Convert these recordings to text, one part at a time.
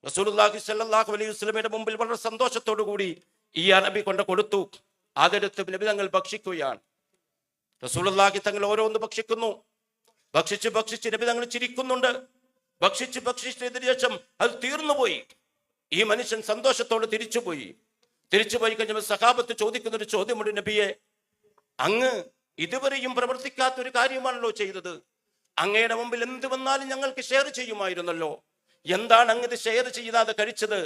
റസൂലുള്ളാഹി സ്വല്ലല്ലാഹു അലൈഹി വസല്ലമയുടെ മുമ്പിൽ വളരെ സന്തോഷത്തോടു കൂടി ഈ അറബി കൊണ്ട് കൊടുത്തു. അതെടുത്ത് നബി തങ്ങൾ ഭക്ഷിക്കുകയാണ്. റസൂലുള്ളാഹി തങ്ങൾ ഓരോന്ന് ഭക്ഷിക്കുന്നു. ഭക്ഷിച്ച് നബി തങ്ങൾ ചിരിക്കുന്നുണ്ട്. ഭക്ഷിച്ചതിന് ശേഷം അത് തീർന്നുപോയി. ഈ മനുഷ്യൻ സന്തോഷത്തോടെ തിരിച്ചുപോയി കഴിഞ്ഞപ്പോൾ സഹാബത്ത് ചോദിക്കുന്ന ഒരു ചോദ്യമുണ്ട്, നബിയെ, അങ്ങ് ഇതുവരെയും പ്രവർത്തിക്കാത്ത ഒരു കാര്യമാണല്ലോ ചെയ്തത്. അങ്ങയുടെ മുമ്പിൽ എന്ത് വന്നാലും ഞങ്ങൾക്ക് ഷെയർ ചെയ്യുമായിരുന്നല്ലോ. എന്താണ് അങ്ങ് ഇത് ഷെയർ ചെയ്യാതെ കഴിച്ചത്?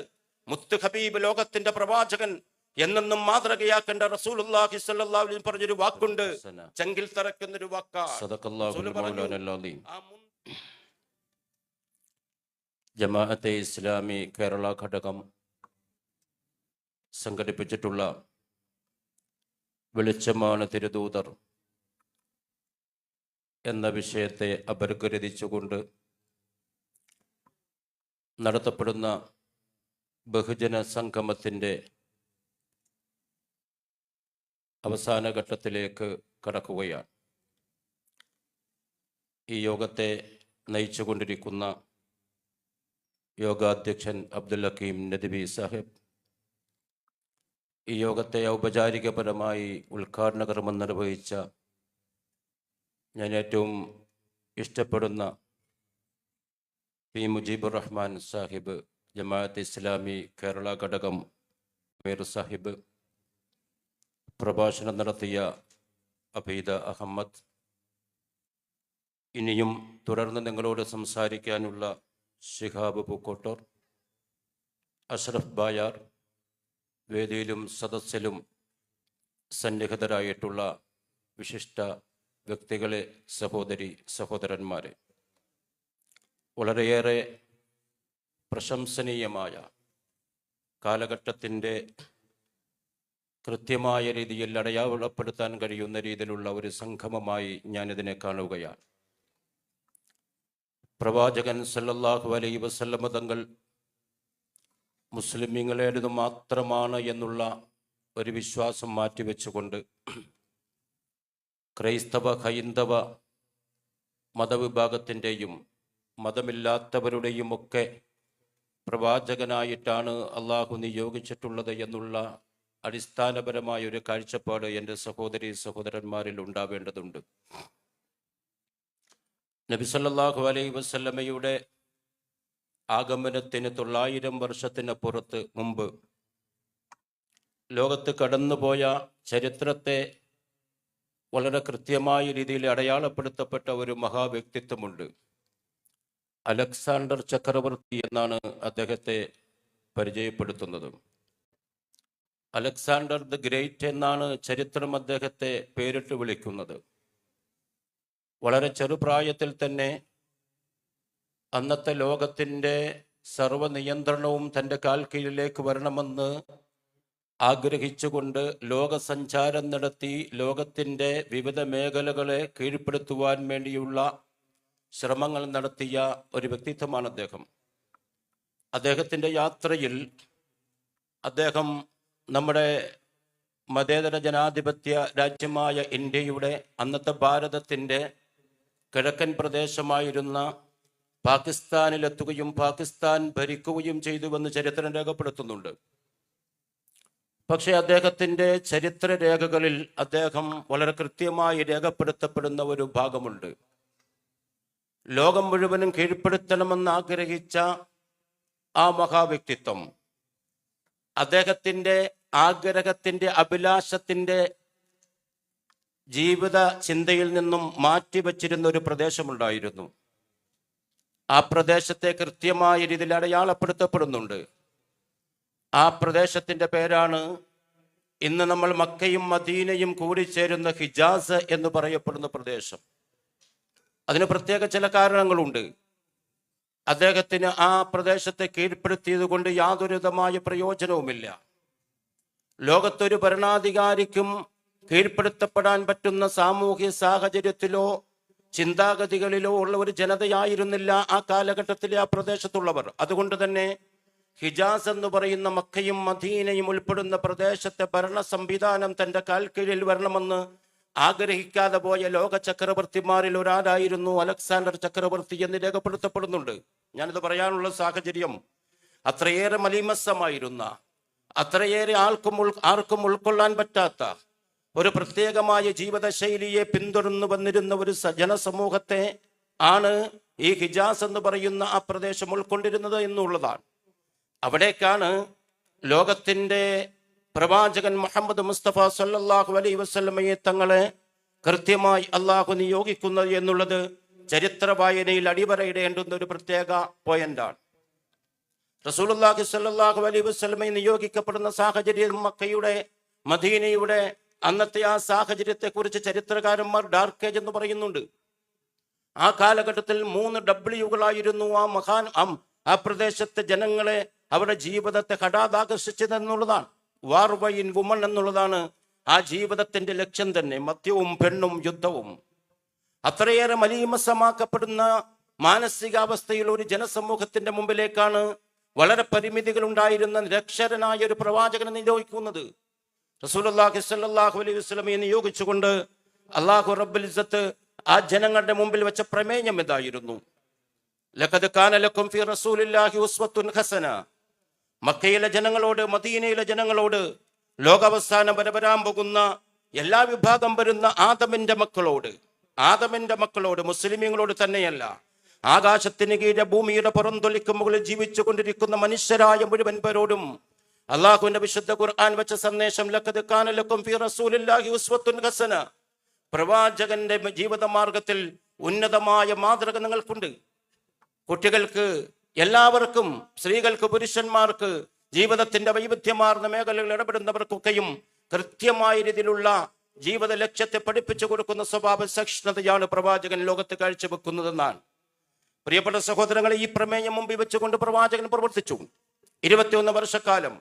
മുത്ത് ഹബീബ്, ലോകത്തിന്റെ പ്രവാചകൻ, എന്നെന്നും മാതൃകയാക്കേണ്ട റസൂലുള്ളാഹി സ്വല്ലല്ലാഹു അലൈഹി വസല്ലം പറഞ്ഞൊരു വാക്കുണ്ട്, ചെങ്കിൽ തറക്കുന്നൊരു വാക്കാണ്. ജമാഅത്തെ ഇസ്ലാമി കേരള ഘടകം സംഘടിപ്പിച്ചിട്ടുള്ള വെളിച്ചമാണ് തിരുദൂതർ എന്ന വിഷയത്തെ അപഗ്രഥിച്ചുകൊണ്ട് നടത്തപ്പെടുന്ന ബഹുജന സംഗമത്തിൻ്റെ അവസാന ഘട്ടത്തിലേക്ക് കടക്കുകയാണ്. ഈ യോഗത്തെ നയിച്ചുകൊണ്ടിരിക്കുന്ന യോഗാധ്യക്ഷൻ അബ്ദുൽ ഹക്കീം നദ്വി സാഹിബ്, ഈ യോഗത്തെ ഔപചാരികപരമായി ഉദ്ഘാടന കർമ്മം നിർവഹിച്ച ഞാൻ ഏറ്റവും ഇഷ്ടപ്പെടുന്ന പി മുജീബുർ റഹ്മാൻ സാഹിബ്, ജമാഅത്ത് ഇസ്ലാമി കേരള ഘടകം മീർ സാഹിബ്, പ്രഭാഷണം നടത്തിയ അബീദ അഹമ്മദ്, ഇനിയും തുടർന്ന് നിങ്ങളോട് സംസാരിക്കാനുള്ള ശിഹാബ് പൂക്കോട്ടൂർ, അഷ്റഫ് ബായാർ, വേദിയിലും സദസ്സിലും സന്നിഹിതരായിട്ടുള്ള വിശിഷ്ട വ്യക്തികളെ, സഹോദരി സഹോദരന്മാരെ, വളരെയേറെ പ്രശംസനീയമായ കാലഘട്ടത്തിൻ്റെ കൃത്യമായ രീതിയിൽ അടയാളപ്പെടുത്താൻ കഴിയുന്ന രീതിയിലുള്ള ഒരു സംഗമമായി ഞാനിതിനെ കാണുകയാണ്. പ്രവാചകൻ സല്ലല്ലാഹു അലൈഹി വസല്ലമ തങ്ങൾ മുസ്ലിമീങ്ങളേത് മാത്രമാണ് എന്നുള്ള ഒരു വിശ്വാസം മാറ്റിവെച്ചുകൊണ്ട് ക്രൈസ്തവ ഹൈന്ദവ മതവിഭാഗത്തിൻ്റെയും മതമില്ലാത്തവരുടെയും ഒക്കെ പ്രവാചകനായിട്ടാണ് അള്ളാഹു നിയോഗിച്ചിട്ടുള്ളത് എന്നുള്ള അടിസ്ഥാനപരമായ ഒരു കാഴ്ചപ്പാട് എൻ്റെ സഹോദരി സഹോദരന്മാരിൽ ഉണ്ടാവേണ്ടതുണ്ട്. നബി സല്ലല്ലാഹു അലൈഹി വസല്ലമയുടെ ആഗമനത്തിന് 900 വർഷത്തിനപ്പുറത്ത് മുമ്പ് ലോകത്ത് കടന്നുപോയ ചരിത്രത്തെ വളരെ കൃത്യമായ രീതിയിൽ അടയാളപ്പെടുത്തപ്പെട്ട ഒരു മഹാവ്യക്തിത്വമുണ്ട്. അലക്സാണ്ടർ ചക്രവർത്തി എന്നാണ് അദ്ദേഹത്തെ പരിചയപ്പെടുത്തുന്നത്. അലക്സാണ്ടർ ദ ഗ്രേറ്റ് എന്നാണ് ചരിത്രം അദ്ദേഹത്തെ പേരിട്ട് വിളിക്കുന്നത്. വളരെ ചെറുപ്രായത്തിൽ തന്നെ അന്നത്തെ ലോകത്തിൻ്റെ സർവനിയന്ത്രണവും തൻ്റെ കാൽ കീഴിലേക്ക് വരണമെന്ന് ആഗ്രഹിച്ചുകൊണ്ട് ലോകസഞ്ചാരം നടത്തി ലോകത്തിൻ്റെ വിവിധ മേഖലകളെ കീഴ്പ്പെടുത്തുവാൻ വേണ്ടിയുള്ള ശ്രമങ്ങൾ നടത്തിയ ഒരു വ്യക്തിത്വമാണ് അദ്ദേഹം. അദ്ദേഹത്തിൻ്റെ യാത്രയിൽ അദ്ദേഹം നമ്മുടെ മതേതര ജനാധിപത്യ രാജ്യമായ ഇന്ത്യയുടെ, അന്നത്തെ ഭാരതത്തിൻ്റെ കിഴക്കൻ പ്രദേശമായിരുന്ന പാകിസ്ഥാനിലെത്തുകയും പാകിസ്ഥാൻ ഭരിക്കുകയും ചെയ്തുവെന്ന് ചരിത്രം രേഖപ്പെടുത്തുന്നുണ്ട്. പക്ഷേ അദ്ദേഹത്തിൻ്റെ ചരിത്ര രേഖകളിൽ അദ്ദേഹം വളരെ കൃത്യമായി രേഖപ്പെടുത്തപ്പെടുന്ന ഒരു ഭാഗമുണ്ട്. ലോകം മുഴുവനും കീഴ്പ്പെടുത്തണമെന്ന് ആഗ്രഹിച്ച ആ മഹാവ്യക്തിത്വം അദ്ദേഹത്തിൻ്റെ ആഗ്രഹത്തിൻ്റെ, അഭിലാഷത്തിൻ്റെ ജീവിത ചിന്തയിൽ നിന്നും മാറ്റിവെച്ചിരുന്ന ഒരു പ്രദേശമുണ്ടായിരുന്നു. ആ പ്രദേശത്തെ കൃത്യമായ രീതിയിൽ അടയാളപ്പെടുത്തപ്പെടുന്നുണ്ട്. ആ പ്രദേശത്തിൻ്റെ പേരാണ് ഇന്ന് നമ്മൾ മക്കയും മദീനയും കൂടിച്ചേരുന്ന ഹിജാസ് എന്ന് പറയപ്പെടുന്ന പ്രദേശം. അതിന് പ്രത്യേക ചില കാരണങ്ങളുണ്ട്. അദ്ദേഹത്തിന് ആ പ്രദേശത്തെ കീഴ്പ്പെടുത്തിയത് കൊണ്ട് യാതൊരുവിധമായ പ്രയോജനവുമില്ല. ലോകത്തൊരു ഭരണാധികാരിക്കും കീഴ്പ്പെടുത്തപ്പെടാൻ പറ്റുന്ന സാമൂഹ്യ സാഹചര്യത്തിലോ ചിന്താഗതികളിലോ ഉള്ള ഒരു ജനതയായിരുന്നില്ല ആ കാലഘട്ടത്തിലെ ആ പ്രദേശത്തുള്ളവർ. അതുകൊണ്ട് തന്നെ ഹിജാസ് എന്ന് പറയുന്ന മക്കയും മദീനയും ഉൾപ്പെടുന്ന പ്രദേശത്തെ ഭരണ സംവിധാനം തൻ്റെ കാൽക്കീഴിൽ വരണമെന്ന് ആഗ്രഹിക്കാതെ പോയ ലോക ചക്രവർത്തിമാരിൽ ഒരാളായിരുന്നു അലക്സാണ്ടർ ചക്രവർത്തി എന്ന് രേഖപ്പെടുത്തപ്പെടുന്നുണ്ട്. ഞാനിത് പറയാനുള്ള സാഹചര്യം, അത്രയേറെ മലീമസമായിരുന്ന, അത്രയേറെ ആർക്കും ഉൾക്കൊള്ളാൻ പറ്റാത്ത ഒരു പ്രത്യേകമായ ജീവിതശൈലിയെ പിന്തുടർന്നു വന്നിരുന്ന ഒരു ജനസമൂഹത്തെ ആണ് ഈ ഹിജാസ് എന്ന് പറയുന്ന ആ പ്രദേശം ഉൾക്കൊണ്ടിരുന്നത് എന്നുള്ളതാണ്. അവിടേക്കാണ് ലോകത്തിൻ്റെ പ്രവാചകൻ മുഹമ്മദ് മുസ്തഫ സല്ലല്ലാഹു അലൈഹി വസല്ലമയെ തങ്ങളെ കൃത്യമായി അള്ളാഹു നിയോഗിക്കുന്നത് എന്നുള്ളത് ചരിത്ര വായനയിൽ അടിവരയിടേണ്ടുന്ന ഒരു പ്രത്യേക പോയിന്റാണ്. റസൂലുള്ളാഹി സ്വല്ലല്ലാഹു അലൈഹി വസല്ലമയെ നിയോഗിക്കപ്പെടുന്ന സാഹചര്യം മക്കയുടെ, മദീനയുടെ അന്നത്തെ ആ സാഹചര്യത്തെക്കുറിച്ച് ചരിത്രകാരന്മാർ ഡാർക്ക് ഏജ് എന്ന് പറയുന്നുണ്ട്. ആ കാലഘട്ടത്തിൽ 3 ഡബ്ല്യുകളായിരുന്നു ആ പ്രദേശത്തെ ജനങ്ങളെ, അവരുടെ ജീവിതത്തെ ഹഠാതാകർഷിച്ചതെന്നുള്ളതാണ്. വാർ വൈൻ വുമൺ എന്നുള്ളതാണ് ആ ജീവിതത്തിന്റെ ലക്ഷ്യം തന്നെ. മദ്യവും പെണ്ണും യുദ്ധവും. അത്രയേറെ മലീമസമാക്കപ്പെടുന്ന മാനസികാവസ്ഥയിൽ ഒരു ജനസമൂഹത്തിന്റെ മുമ്പിലേക്കാണ് വളരെ പരിമിതികൾ ഉണ്ടായിരുന്ന നിരക്ഷരനായ ഒരു പ്രവാചകനെ നിയോഗിക്കുന്നത്. റസൂലുള്ളാഹി സ്വല്ലല്ലാഹു അലൈഹി വസല്ലമയെ നിയോഗിച്ചുകൊണ്ട് അല്ലാഹു റബ്ബുൽ ഇസ്സത്ത് ആ ജനങ്ങളുടെ മുമ്പിൽ വെച്ച പ്രമേയം ഇതായിരുന്നു: ലഖദ് കാന ലക്കും ഫീ റസൂലില്ലാഹി ഉസ്വത്തുൻ ഹസന. മക്കയിലെ ജനങ്ങളോട്, മദീനയിലെ ജനങ്ങളോട്, ലോകാവസാനം വരെ വരാൻ പോകുന്ന എല്ലാ വിഭാഗം വരുന്ന ആദമിന്റെ മക്കളോട്, മുസ്ലിമീങ്ങളോട് തന്നെയല്ല, ആകാശത്തിന് കീഴെ ഭൂമിയുടെ പുറന്തൊലിക്ക് മുകളിൽ ജീവിച്ചു കൊണ്ടിരിക്കുന്ന മനുഷ്യരായ മുഴുവൻ പേരോടും അള്ളാഹുവിന്റെ വിശുദ്ധ ഖുർആൻ വെച്ച സന്ദേശം ലഖദ് കാന ലക്കും ഫീ റസൂലില്ലാഹി ഉസ്വത്തുൻ ഹസന. പ്രവാചകന്റെ ജീവിത മാർഗത്തിൽ ഉന്നതമായ മാതൃക നിങ്ങൾക്കുണ്ട്. കുട്ടികൾക്ക്, എല്ലാവർക്കും, സ്ത്രീകൾക്ക്, പുരുഷന്മാർക്ക്, ജീവിതത്തിന്റെ വൈവിധ്യമാർന്ന മേഖലകളിൽ ഇടപെടുന്നവർക്കൊക്കെയും കൃത്യമായ രീതിയിലുള്ള ജീവിത ലക്ഷ്യത്തെ പഠിപ്പിച്ചു കൊടുക്കുന്ന സ്വഭാവ സഹിഷ്ണുതയാണ് പ്രവാചകൻ ലോകത്ത് കാഴ്ചവെക്കുന്നതെന്നാണ്. പ്രിയപ്പെട്ട സഹോദരങ്ങളെ, ഈ പ്രമേയം മുമ്പിൽ വെച്ചുകൊണ്ട് പ്രവാചകൻ പ്രവർത്തിച്ചു 21 വർഷക്കാലം.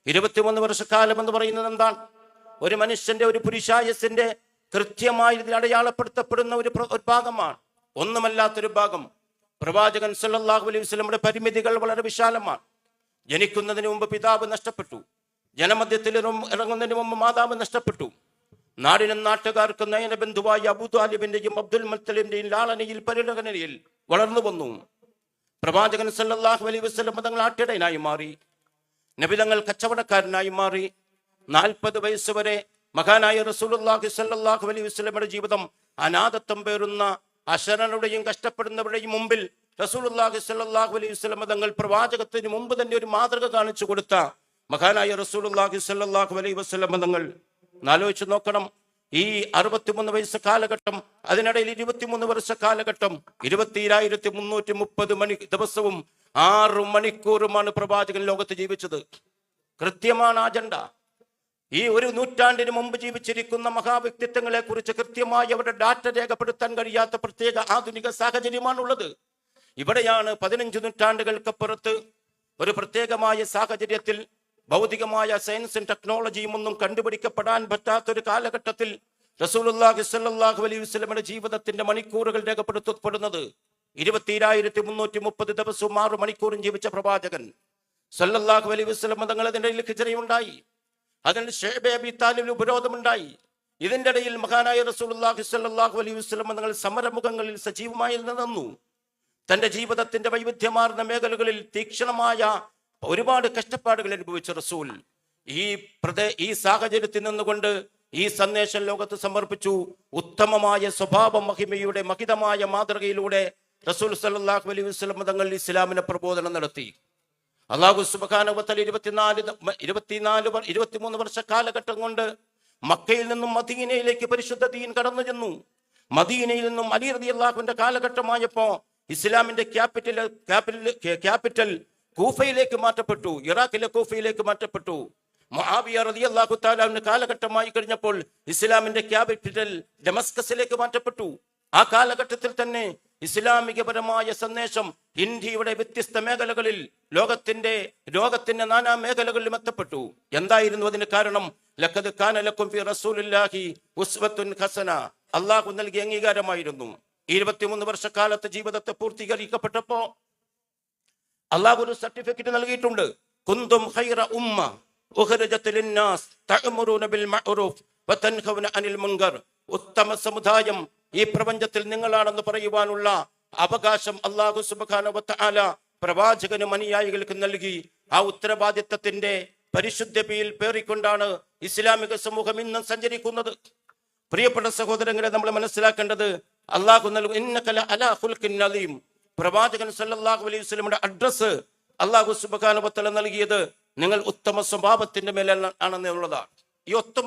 21 വർഷക്കാലം എന്ന് പറയുന്നത് എന്താണ്? ഒരു മനുഷ്യന്റെ, ഒരു പുരുഷായസിന്റെ കൃത്യമായി ഇതിൽ അടയാളപ്പെടുത്തപ്പെടുന്ന ഒരു ഭാഗമാണ്. ഒന്നുമല്ലാത്തൊരു ഭാഗം. പ്രവാചകൻ സല്ലല്ലാഹു അലൈഹി വസല്ലമയുടെ പരിമിതികൾ വളരെ വിശാലമാണ്. ജനിക്കുന്നതിന് മുമ്പ് പിതാവ് നഷ്ടപ്പെട്ടു. ജനമധ്യത്തിൽ ഇറങ്ങുന്നതിന് മുമ്പ് മാതാവ് നഷ്ടപ്പെട്ടു. നാടിനും നാട്ടുകാർക്കും നയന ബന്ധുവായി അബൂ താലിബിന്റെയും അബ്ദുൽ മുത്തലിബിന്റെയും ലാളനയിൽ, പരിണകനയിൽ വളർന്നു വന്നു. പ്രവാചകൻ സല്ലല്ലാഹു അലൈഹി വസല്ലം തങ്ങൾ ആട്ടിടയനായി മാറി. നബി തങ്ങൾ കച്ചവടക്കാരനായി മാറി. 40 വയസ്സ് വരെ മഹാനായ റസൂലുള്ളാഹി സ്വല്ലല്ലാഹു അലൈഹി വസല്ലമയുടെ ജീവിതം അനാഥത്വം പേറുന്ന അശരണരുടെയും കഷ്ടപ്പെടുന്നവരുടെയും മുമ്പിൽ റസൂലുള്ളാഹി സ്വല്ലല്ലാഹു അലൈഹി വസല്ലം തങ്ങൾ പ്രവാചകത്തിന് മുമ്പ് തന്നെ ഒരു മാതൃക കാണിച്ചു കൊടുത്ത മഹാനായ റസൂലുള്ളാഹി സ്വല്ലല്ലാഹു അലൈഹി വസല്ലം തങ്ങൾ ആലോചിച്ച് നോക്കണം. ഈ 63 വയസ്സ് കാലഘട്ടം, അതിനിടയിൽ 23 വർഷ കാലഘട്ടം, 20,330 ദിവസവും 6 മണിക്കൂറുമാണ് പ്രവാചകൻ ലോകത്ത് ജീവിച്ചത്. കൃത്യമാണ് അജണ്ട. ഈ ഒരു നൂറ്റാണ്ടിന് മുമ്പ് ജീവിച്ചിരിക്കുന്ന മഹാവ്യക്തിത്വങ്ങളെ കുറിച്ച് കൃത്യമായി അവരുടെ ഡാറ്റ രേഖപ്പെടുത്താൻ കഴിയാത്ത പ്രത്യേക ആധുനിക സാഹചര്യമാണുള്ളത്. ഇവിടെയാണ് 15 നൂറ്റാണ്ടുകൾക്കപ്പുറത്ത് ഒരു പ്രത്യേകമായ സാഹചര്യത്തിൽ ഭൗതികമായ സയൻസും ടെക്നോളജിയും ഒന്നും കണ്ടുപിടിക്കപ്പെടാൻ പറ്റാത്തൊരു കാലഘട്ടത്തിൽ റസൂലുള്ളാഹി സ്വല്ലല്ലാഹു അലൈഹി വസല്ലമയുടെ ജീവിതത്തിന്റെ മണിക്കൂറുകൾ രേഖപ്പെടുത്തപ്പെടുന്നത്. 20,330 ദിവസവും 6 മണിക്കൂറും ജീവിച്ച പ്രവാചകൻ സല്ലല്ലാഹു അലൈഹി വസല്ലം തങ്ങൾ അതിൻ്റെ ഇടയിൽ ഹിജ്റയുണ്ടായി. അതിന് ശൈബ അബി താലിബിന് ഉപരോധമുണ്ടായി. ഇതിന്റെ ഇടയിൽ മഹാനായ റസൂലുള്ളാഹി സ്വല്ലല്ലാഹു അലൈഹി വസല്ലം തങ്ങൾ സമരമുഖങ്ങളിൽ സജീവമായി നിന്നു. തന്റെ ജീവിതത്തിന്റെ വൈവിധ്യമാർന്ന മേഖലകളിൽ തീക്ഷണമായ ഒരുപാട് കഷ്ടപ്പാടുകൾ അനുഭവിച്ച റസൂൽ ഈ സാഹചര്യത്തിൽ നിന്നുകൊണ്ട് ഈ സന്ദേശം ലോകത്ത് സമർപ്പിച്ചു. ഉത്തമമായ സ്വഭാവ മഹിമയുടെ മഹിതമായ മാതൃകയിലൂടെ റസൂൽ സല്ലല്ലാഹു അലൈഹി വസല്ലം തങ്ങൾ ഇസ്ലാമിനെ പ്രബോധനം നടത്തി. അല്ലാഹു സുബ്ഹാനഹു വ തആല 23 വർഷ കാലഘട്ടം കൊണ്ട് മക്കയിൽ നിന്നും മദീനയിലേക്ക് പരിശുദ്ധ ദീൻ കടന്നു ചെന്നു. മദീനയിൽ നിന്നും അലി റളിയല്ലാഹുവിന്റെ കാലഘട്ടമായപ്പോ ഇസ്ലാമിന്റെ ക്യാപിറ്റൽ കൂഫയിലേക്ക് മാറ്റപ്പെട്ടു. ഇറാഖിലെ കൂഫയിലേക്ക് മാറ്റപ്പെട്ടു. മുആവിയ റളിയല്ലാഹു തആലയുടെ കാലഘട്ടമായി കഴിഞ്ഞപ്പോൾ ഇസ്ലാമിന്റെ ക്യാപിറ്റൽ ഡമസ്കസിലേക്ക് മാറ്റപ്പെട്ടു. ആ കാലഘട്ടത്തിൽ തന്നെ ഇസ്ലാമികപരമായ സന്ദേശം ഇന്ത്യയുടെ വ്യത്യസ്ത മേഖലകളിൽ, ലോകത്തിന്റെ നാനാ മേഖലകളിലും എത്തപ്പെട്ടു. എന്തായിരുന്നു അതിന് കാരണം? ലഖദ് കാന ലക്കും ഫീ റസൂലില്ലാഹി ഉസ്വത്തുൻ ഹസന. അല്ലാഹു നൽകിയ അംഗീകാരമായിരുന്നു. 23 വർഷക്കാലത്തെ ജീവിതത്തെ പൂർത്തീകരിക്കപ്പെട്ടപ്പോ അല്ലാഹു ഒരു സർട്ടിഫിക്കറ്റ് നൽകിയിട്ടുണ്ട്. കുന്തും ഖൈറ ഉമ്മ ഉഖ്രിജത് ലിന്നാസ് തഅമുറൂന ബിൽ മഅറൂഫ് വതൻഹൗന അനിൽ മുൻകർ. ഉത്തമ സമുദായം ഈ പ്രപഞ്ചത്തിൽ നിങ്ങളാണെന്ന് പറയുവാനുള്ള അവകാശം അല്ലാഹു സുബ്ഹാനഹു വ തആല പ്രവാചകനും അനുയായികൾക്ക് നൽകി. ആ ഉത്തരവാദിത്തത്തിന്റെ പരിശുദ്ധതയിൽ പേറിക്കൊണ്ടാണ് ഇസ്ലാമിക സമൂഹം ഇന്നും സഞ്ചരിക്കുന്നത്. പ്രിയപ്പെട്ട സഹോദരങ്ങളെ, നമ്മൾ മനസ്സിലാക്കേണ്ടത് അള്ളാഹു നൽകും ഇന്നക ലഅലാ ഖുൽഖിൻ അദീം. പ്രവാചകൻ സല്ലല്ലാഹു അലൈഹി വസല്ലമയുടെ അഡ്രസ് അള്ളാഹു സുബ്ഹാനഹു വ തആല നൽകിയത് നിങ്ങൾ ഉത്തമ സ്വഭാവത്തിന്റെ മേലാണെന്നുള്ളതാണ്. ഈ ഉത്തമ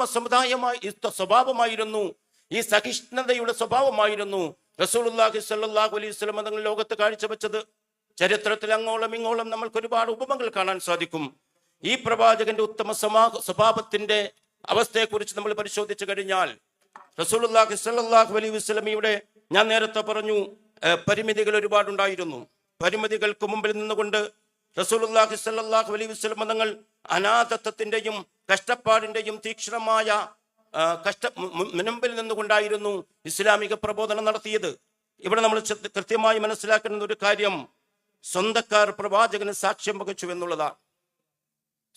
സ്വഭാവമായിരുന്നു, ഈ സഹിഷ്ണുതയുടെ സ്വഭാവമായിരുന്നു റസൂലുള്ളാഹി സ്വല്ലല്ലാഹു അലൈഹി വസല്ലം തങ്ങൾ ലോകത്ത് കാഴ്ചവെച്ചത്. ചരിത്രത്തിൽ അങ്ങോളം ഇങ്ങോളം നമ്മൾക്ക് ഒരുപാട് ഉപമകൾ കാണാൻ സാധിക്കും. ഈ പ്രവാചകന്റെ ഉത്തമ സ്വഭാവത്തിന്റെ അവസ്ഥയെക്കുറിച്ച് നമ്മൾ പരിശോധിച്ചു കഴിഞ്ഞാൽ, റസൂലുള്ളാഹി സ്വല്ലല്ലാഹു അലൈഹി വസല്ലമയുടെ ഞാൻ നേരത്തെ പറഞ്ഞു പരിമിതികൾ ഒരുപാടുണ്ടായിരുന്നു. പരിമിതികൾക്ക് മുമ്പിൽ നിന്നുകൊണ്ട് റസൂലുള്ളാഹി സ്വല്ലല്ലാഹു അലൈഹി വസല്ലം തങ്ങൾ അനാഥത്വത്തിന്റെയും കഷ്ടപ്പാടിന്റെയും തീക്ഷ്ണമായ മുൻപിൽ നിന്നുകൊണ്ടായിരുന്നു ഇസ്ലാമിക പ്രബോധനം നടത്തിയത്. ഇവിടെ നമ്മൾ കൃത്യമായി മനസ്സിലാക്കുന്ന ഒരു കാര്യം, സ്വന്തക്കാർ പ്രവാചകന് സാക്ഷ്യം വഹിച്ചു എന്നുള്ളതാണ്.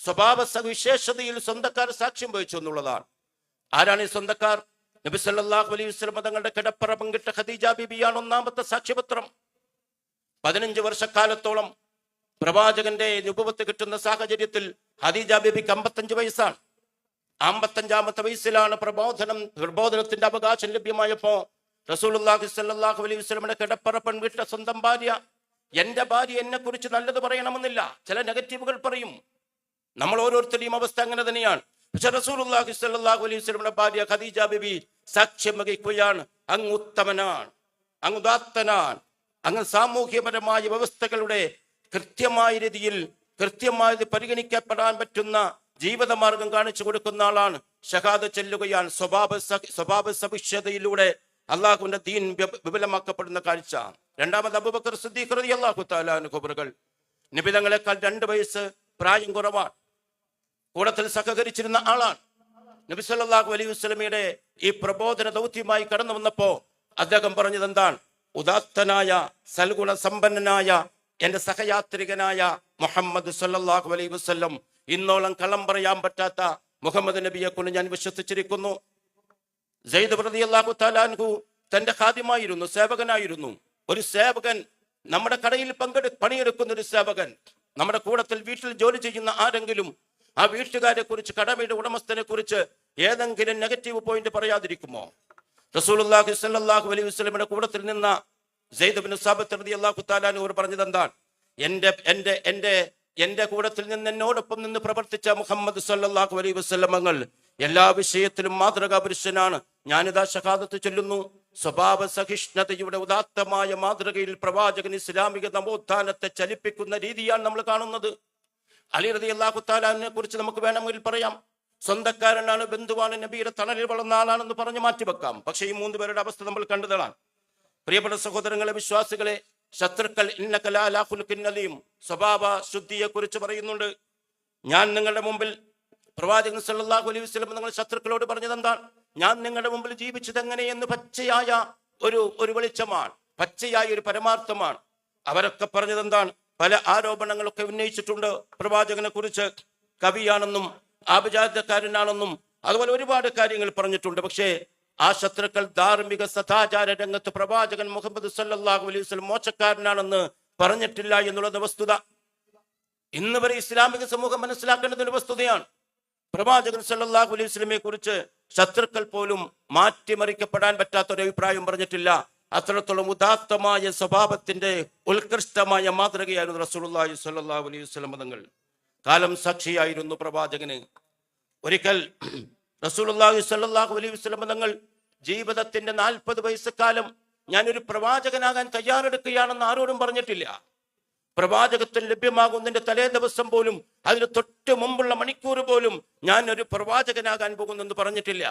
സ്വഭാവ സവിശേഷതയിൽ സ്വന്തക്കാർ സാക്ഷ്യം വഹിച്ചു എന്നുള്ളതാണ്. ആരാണ് ഈ സ്വന്തക്കാർ? നബി സല്ലല്ലാഹു അലൈഹി വസല്ലം തങ്ങളുടെ കിടപ്പറ പങ്കിട്ട ഖദീജ ബീബിയാണ് ഒന്നാമത്തെ സാക്ഷ്യപത്രം. 15 വർഷക്കാലത്തോളം പ്രവാചകന്റെ നുബുവത്ത് കിട്ടുന്ന സാഹചര്യത്തിൽ ഖദീജ ബീബിക്ക് 55 വയസ്സാണ്. 55-ാമത്തെ വയസ്സിലാണ് പ്രബോധനത്തിന്റെ അവകാശം ലഭ്യമായപ്പോ റസൂലുള്ളാഹി സ്വല്ലല്ലാഹു അലൈഹി വസല്ലമയുടെ കിടപ്പറ പങ്കിട്ട സ്വന്തം ഭാര്യ, എന്റെ ഭാര്യ എന്നെ കുറിച്ച് നല്ലത് പറയണമെന്നില്ല, ചില നെഗറ്റീവുകൾ പറയും. നമ്മൾ ഓരോരുത്തരുടെയും അവസ്ഥ അങ്ങനെ തന്നെയാണ്. പക്ഷെ റസൂലുള്ളാഹി സ്വല്ലല്ലാഹു അലൈഹി വസല്ലമയുടെ ഭാര്യ ഖദീജ ബീബി സാക്ഷ്യം വഹിക്കുകയാണ്, അങ്ങ് ഉത്തമനാണ്, അങ്ങ് ഉദാത്തനാണ്, അങ്ങ് സാമൂഹ്യപരമായ വ്യവസ്ഥകളുടെ കൃത്യമായ രീതിയിൽ കൃത്യമായി പരിഗണിക്കപ്പെടാൻ പറ്റുന്ന ജീവിതമാർഗം കാണിച്ചു കൊടുക്കുന്ന ആളാണ്. ഷഹാദത്ത് ചെല്ലുകയാണ്. സ്വഭാവ സവിശേഷതയിലൂടെ അള്ളാഹുവിന്റെ ദീൻ വിപുലമാക്കപ്പെടുന്ന കാഴ്ച. രണ്ടാമത് അബൂബക്കർ സിദ്ദീഖ് റളിയല്ലാഹു തആല അൻഹു നബി തങ്ങളെക്കാൾ 2 വയസ്സ് പ്രായം കുറവാണ്. കൂടത്തിൽ സഹകരിച്ചിരുന്ന ആളാണ്. നബി സല്ലല്ലാഹു അലൈഹി വസല്ലമയുടെ ഈ പ്രബോധന ദൗത്യമായി കടന്നു വന്നപ്പോ അദ്ദേഹം പറഞ്ഞത് എന്താണ്? ഉദാത്തനായ സൽഗുണ സമ്പന്നനായ എന്റെ സഹയാത്രികനായ മുഹമ്മദ് സല്ലല്ലാഹു അലൈഹി വസല്ലം, ഇന്നോളം കള്ളം പറയാൻ പറ്റാത്ത മുഹമ്മദ് നബിയെ കൊണ്ട് ഞാൻ വിശ്വസിച്ചിരിക്കുന്നു. സയ്യിദ് റളിയല്ലാഹു തആല അൻഹു തന്റെ ഖാദിമായിരുന്നു, സേവകനായിരുന്നു. ഒരു സേവകൻ, നമ്മുടെ കടയിൽ പണിയെടുക്കുന്ന ഒരു സേവകൻ, നമ്മുടെ കൂടത്തിൽ വീട്ടിൽ ജോലി ചെയ്യുന്ന ആരെങ്കിലും ആ വീട്ടുകാരെ കുറിച്ച്, കടമയുടെ ഉടമസ്ഥനെ കുറിച്ച് ഏതെങ്കിലും നെഗറ്റീവ് പോയിന്റ് പറയാതിരിക്കുമോ? റസൂലുള്ളാഹി സ്വല്ലല്ലാഹു അലൈഹി വസല്ലമയുടെ കൂടത്തിൽ നിന്ന സയ്യിദ് ഇബ്നു സാബിത്ത് റളിയല്ലാഹു തആല അൻഹു പറഞ്ഞത് എന്താണ്? എന്റെ കൂടത്തിൽ നിന്ന് എന്നോടൊപ്പം നിന്ന് പ്രവർത്തിച്ച മുഹമ്മദ് സല്ലല്ലാഹു അലൈഹി വസല്ലം തങ്ങൾ എല്ലാ വിഷയത്തിലും മാതൃകാ പുരുഷനാണ്. ഞാനിതാ ഷഹാദത്ത് ചൊല്ലുന്നു. സ്വഭാവ സഹിഷ്ണുതയുടെ ഉദാത്തമായ മാതൃകയിൽ പ്രവാചകൻ ഇസ്ലാമിക നവോത്ഥാനത്തെ ചലിപ്പിക്കുന്ന രീതിയാണ് നമ്മൾ കാണുന്നത്. അലി റളിയല്ലാഹു തആലയെ കുറിച്ച് നമുക്ക് വേണമെങ്കിൽ പറയാം, സ്വന്തക്കാരനാണ്, ബന്ധുവാണ്, നബിയുടെ തണലിൽ വളർന്ന ആളാണെന്ന് പറഞ്ഞ് മാറ്റിവെക്കാം. പക്ഷേ ഈ 3 പേരുടെ അവസ്ഥ നമ്മൾ കണ്ടതാണ്. പ്രിയപ്പെട്ട സഹോദരങ്ങളെ, വിശ്വാസികളെ, ശത്രുക്കൾ ഇന്നക ലഅലാ ഖുൽഖിൻ അദീം, സ്വഭാവ ശുദ്ധിയെ കുറിച്ച് പറയുന്നുണ്ട്. ഞാൻ നിങ്ങളുടെ മുമ്പിൽ, പ്രവാചകൻ സല്ലല്ലാഹു അലൈഹി വസല്ലം നിങ്ങൾ ശത്രുക്കളോട് പറഞ്ഞത് എന്താണ്? ഞാൻ നിങ്ങളുടെ മുമ്പിൽ ജീവിച്ചത് എങ്ങനെയെന്ന് പച്ചയായ ഒരു വെളിച്ചമാണ്, പച്ചയായ ഒരു പരമാർത്ഥമാണ്. അവരൊക്കെ പറഞ്ഞത് എന്താണ്? പല ആരോപണങ്ങളൊക്കെ ഉന്നയിച്ചിട്ടുണ്ട് പ്രവാചകനെ കുറിച്ച്. കവിയാണെന്നും ആഭിജാതക്കാരനാണെന്നും അതുപോലെ ഒരുപാട് കാര്യങ്ങൾ പറഞ്ഞിട്ടുണ്ട്. പക്ഷേ ആ ശത്രുക്കൾ ധാർമ്മിക സദാചാര രംഗത്ത് പ്രവാചകൻ മുഹമ്മദ് സല്ലല്ലാഹു അലൈഹി വസല്ലം മോശക്കാരനാണെന്ന് പറഞ്ഞിട്ടില്ല എന്നുള്ളത് വസ്തുത. ഇന്ന് വരെ ഇസ്ലാമിക സമൂഹം മനസ്സിലാക്കേണ്ടത് ഒരു വസ്തുതയാണ്. പ്രവാചകൻ സല്ലല്ലാഹു അലൈഹി വസല്ലമയെ കുറിച്ച് ശത്രുക്കൾ പോലും മാറ്റിമറിക്കപ്പെടാൻ പറ്റാത്ത ഒരു അഭിപ്രായം പറഞ്ഞിട്ടില്ല. അത്രത്തോളം ഉദാത്തമായ സ്വഭാവത്തിന്റെ ഉത്കൃഷ്ടമായ മാതൃകയായിരുന്നു റസൂലുള്ളാഹി സ്വല്ലല്ലാഹു അലൈഹി വസല്ലം തങ്ങൾ. കാലം സാക്ഷിയായിരുന്നു പ്രവാചകന്. ഒരിക്കൽ റസൂലുള്ളാഹി സ്വല്ലല്ലാഹു അലൈഹി വസല്ലം തങ്ങൾ ജീവിതത്തിന്റെ 40 വയസ്സുകാലം ഞാനൊരു പ്രവാചകനാകാൻ തയ്യാറെടുക്കുകയാണെന്ന് ആരോടും പറഞ്ഞിട്ടില്ല. പ്രവാചകത്വം ലഭ്യമാകുന്നതിന്റെ തലേ ദിവസം പോലും, അതിന് തൊട്ട് മുമ്പുള്ള മണിക്കൂർ പോലും ഞാൻ ഒരു പ്രവാചകനാകാൻ പോകുന്നെന്ന് പറഞ്ഞിട്ടില്ല.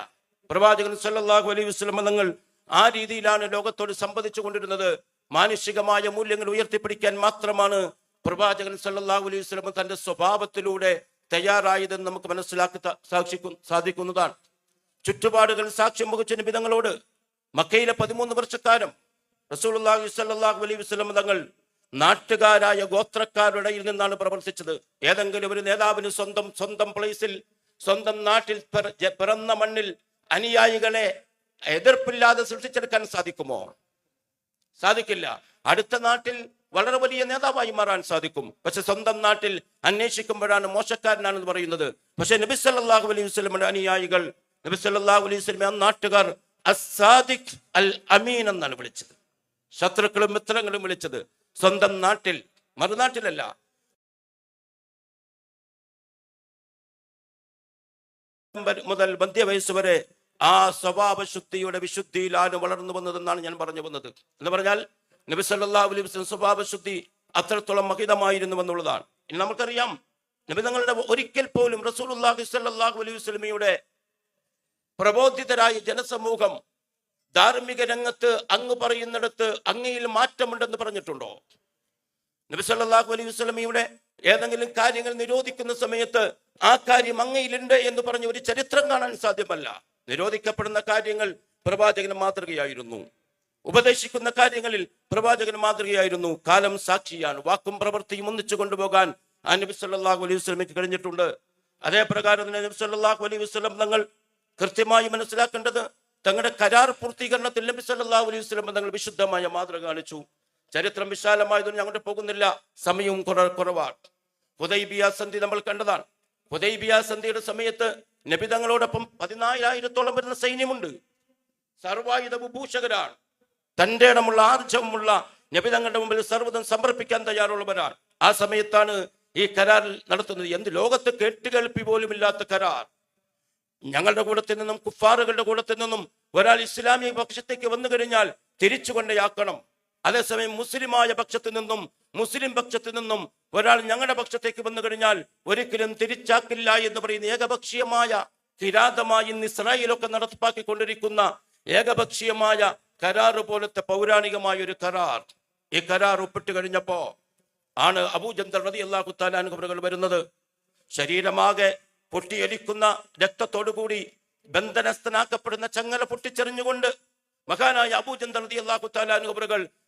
പ്രവാചകൻ സല്ലല്ലാഹു അലൈഹി വസല്ലം തങ്ങൾ ആ രീതിയിലാണ് ലോകത്തോട് സംവദിച്ചു കൊണ്ടിരുന്നത്. മാനുഷികമായ മൂല്യങ്ങൾ ഉയർത്തിപ്പിടിക്കാൻ മാത്രമാണ് പ്രവാചകൻ സല്ലല്ലാഹു അലൈഹി വസല്ലം തന്റെ സ്വഭാവത്തിലൂടെ തയ്യാറായതെന്ന് നമുക്ക് മനസ്സിലാക്കി സാധിക്കുന്നതാണ്. ചുറ്റുപാടുകൾ സാക്ഷ്യം വഹിച്ച നബി തങ്ങളോട് മക്കയിലെ 13 വർഷക്കാലം റസൂലുള്ളാഹി സ്വല്ലല്ലാഹു അലൈഹി വസല്ലം തങ്ങൾ നാട്ടുകാരായ ഗോത്രക്കാരുടെ ഇടയിൽ നിന്നാണ് പ്രവർത്തിച്ചത്. ഏതെങ്കിലും ഒരു നേതാവിന് സ്വന്തം പ്ലേസിൽ, സ്വന്തം നാട്ടിൽ പിറന്ന മണ്ണിൽ അനുയായികളെ എതിർപ്പില്ലാതെ സൃഷ്ടിച്ചെടുക്കാൻ സാധിക്കുമോ? സാധിക്കില്ല. അടുത്ത നാട്ടിൽ വളരെ വലിയ നേതാവായി മാറാൻ സാധിക്കും. പക്ഷെ സ്വന്തം നാട്ടിൽ അന്വേഷിക്കുമ്പോഴാണ് മോശക്കാരനാണെന്ന് പറയുന്നത്. പക്ഷെ നബി സല്ലല്ലാഹു അലൈഹി വസല്ലമയുടെ അനുയായികൾ നബി സല്ലല്ലാഹു അലൈഹി വസല്ലമയെ ആ നാട്ടുകാർ അസ്സാദിഖ് അൽ അമീൻ എന്നാണ് വിളിച്ചത്. ശത്രുക്കളും മിത്രങ്ങളും വിളിച്ചത് സ്വന്തം നാട്ടിൽ, മറുനാട്ടിലല്ല. മുതൽ മധ്യവയസ്സ് വരെ ആ സ്വഭാവശുദ്ധിയുടെ വിശുദ്ധിയിലാണ് വളർന്നു വന്നതെന്നാണ് ഞാൻ പറഞ്ഞു വന്നത്. എന്ന് പറഞ്ഞാൽ നബി സല്ലല്ലാഹു അലൈഹി വസല്ലം സ്വഭാവശുദ്ധി അത്രത്തോളം മഹിതമായിരുന്നു എന്നുള്ളതാണ്. ഇനി നമുക്കറിയാം, നബി തങ്ങളുടെ ഒരിക്കൽ പോലും റസൂലുള്ളാഹി സ്വല്ലല്ലാഹു അലൈഹി വസല്ലമയുടെ പ്രബോധിതരായ ജനസമൂഹം ധാർമ്മിക രംഗത്ത് അങ്ങ് പറയുന്നിടത്ത് അങ്ങയിൽ മാറ്റമുണ്ടെന്ന് പറഞ്ഞിട്ടുണ്ടോ? നബി സല്ലല്ലാഹു അലൈഹി വസല്ലമയുടെ ഏതെങ്കിലും കാര്യങ്ങൾ നിരോധിക്കുന്ന സമയത്ത് ആ കാര്യം അങ്ങയിലുണ്ട് എന്ന് പറഞ്ഞ ഒരു ചരിത്രം കാണാൻ സാധ്യമല്ല. നിരോധിക്കപ്പെടുന്ന കാര്യങ്ങൾ പ്രവാചകന് മാതൃകയായിരുന്നു. ഉപദേശിക്കുന്ന കാര്യങ്ങളിൽ പ്രവാചകന് മാതൃകയായിരുന്നു. കാലം സാക്ഷിയാണ്. വാക്കും പ്രവൃത്തിയും ഒന്നിച്ചു കൊണ്ടുപോകാൻ ആ നബി സല്ലല്ലാഹു അലൈഹി വസല്ലമയ്ക്ക് കഴിഞ്ഞിട്ടുണ്ട്. അതേ പ്രകാരം തന്നെ നബി സല്ലല്ലാഹു അലൈഹി വസല്ലം തങ്ങൾ കൃത്യമായി മനസ്സിലാക്കേണ്ടത്, തങ്ങളുടെ കരാർ പൂർത്തീകരണത്തിൽ നബി സല്ലല്ലാഹു അലൈഹി വസല്ലം തങ്ങൾ വിശുദ്ധമായ മാതൃക കാണിച്ചു. ചരിത്രം വിശാലമായതൊന്നും ഞങ്ങളുടെ പോകുന്നില്ല, സമയവും കുറവാണ്. ഹുദൈബിയ സന്ധി നമ്മൾ കണ്ടതാണ്. ഹുദൈബിയ സന്ധിയുടെ സമയത്ത് നബി തങ്ങളോടൊപ്പം 14,000-ഓളം വരുന്ന സൈന്യമുണ്ട്. സർവായുധ വിഭൂഷകരാണ്. തന്റെ ഇടമുള്ള ആർജവമുള്ള നബി തങ്ങളുടെ മുമ്പിൽ സർവ്വതും സമർപ്പിക്കാൻ തയ്യാറുള്ളവരാണ്. ആ സമയത്താണ് ഈ കരാർ നടത്തുന്നത്. എന്ത് ലോകത്ത് കേട്ടുകേൾപ്പി പോലും ഇല്ലാത്ത കരാർ. ഞങ്ങളുടെ കൂടത്തിൽ നിന്നും കുഫാറുകളുടെ കൂടത്തിൽ നിന്നും ഒരാൾ ഇസ്ലാമിക പക്ഷത്തേക്ക് വന്നു കഴിഞ്ഞാൽ തിരിച്ചു കൊണ്ടയാക്കണം. അതേസമയം മുസ്ലിമായ പക്ഷത്തു നിന്നും മുസ്ലിം പക്ഷത്തു നിന്നും ഒരാൾ ഞങ്ങളുടെ പക്ഷത്തേക്ക് വന്നു കഴിഞ്ഞാൽ ഒരിക്കലും തിരിച്ചാക്കില്ല എന്ന് പറയുന്ന ഏകപക്ഷീയമായ കിരാതമായി ഇന്ന് ഇസ്രായേലൊക്കെ നടപ്പാക്കിക്കൊണ്ടിരിക്കുന്ന ഏകപക്ഷീയമായ കരാറ് പോലത്തെ പൗരാണികമായ ഒരു കരാർ. ഈ കരാർ ഒപ്പിട്ട് കഴിഞ്ഞപ്പോ ആണ് അബൂജന്തൽ റളിയല്ലാഹു തആല അൻഹു വരുന്നത്. ശരീരമാകെ പൊട്ടിയൊലിക്കുന്ന രക്തത്തോടുകൂടി ബന്ധനസ്ഥനാക്കപ്പെടുന്ന ചങ്ങല പൊട്ടിച്ചെറിഞ്ഞുകൊണ്ട് മഹാനായ അബൂജന്തൽ റളിയല്ലാഹു തആല അൻഹു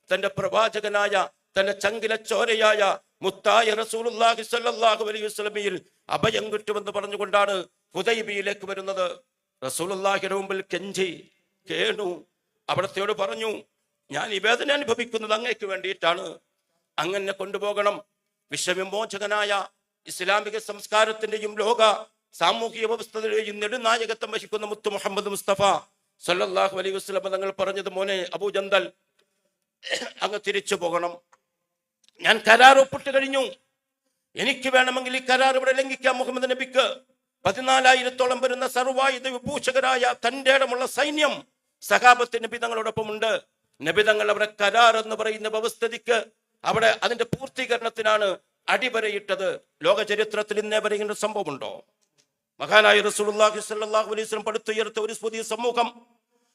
തന്റെ പ്രവാചകനായ, തന്റെ ചങ്കില ചോരയായ മുത്തായ റസൂലുള്ളാഹി സ്വല്ലല്ലാഹു അലൈഹി വസല്ലമയിൽ അഭയം കിട്ടുമെന്ന് പറഞ്ഞുകൊണ്ടാണ് ഹുദൈബിയയിലേക്ക് വരുന്നത്. റസൂലുള്ളാഹിയുടെ മുമ്പിൽ കെഞ്ചി കേണു, അവിടത്തെയോട് പറഞ്ഞു, ഞാൻ ഈ വേദന അനുഭവിക്കുന്നത് അങ്ങേക്ക് വേണ്ടിയിട്ടാണ്, അങ്ങനെ കൊണ്ടുപോകണം. വിശ്വവിമോചകനായ ഇസ്ലാമിക സംസ്കാരത്തിന്റെയും ലോക സാമൂഹിക വ്യവസ്ഥയുടെയും നെടുനായകത്വം വഹിക്കുന്ന മുത്തു മുഹമ്മദ് മുസ്തഫ സല്ലല്ലാഹു അലൈഹി വസല്ലം തങ്ങൾ പറഞ്ഞത്, മോനെ അബൂജന്തൽ, അങ്ങ് തിരിച്ചു പോകണം. ഞാൻ കരാർ ഒപ്പിട്ട് കഴിഞ്ഞു. എനിക്ക് വേണമെങ്കിൽ ഈ കരാർ ഇവിടെ ലംഘിക്കാം. മുഹമ്മദ് നബിക്ക് 14,000-ഓളം വരുന്ന സർവായുധ വിഭൂഷകരായ തന്റെ ഇടമുള്ള സൈന്യം സഹാബത്ത് നബി തങ്ങളോടൊപ്പമുണ്ട്. നബി തങ്ങൾ അവിടെ കരാർ എന്ന് പറയുന്ന വ്യവസ്ഥിതിക്ക് അവിടെ അതിന്റെ പൂർത്തീകരണത്തിനാണ് അടിവരയിട്ടത്. ലോക ചരിത്രത്തിൽ ഇന്നേ വരെ ഇങ്ങനെ സംഭവമുണ്ടോ? മഹാനായ റസൂലുള്ളാഹി സ്വല്ലല്ലാഹു അലൈഹി വസല്ലം പടുത്തുയർത്ത ഒരു പുതിയ സമൂഹം,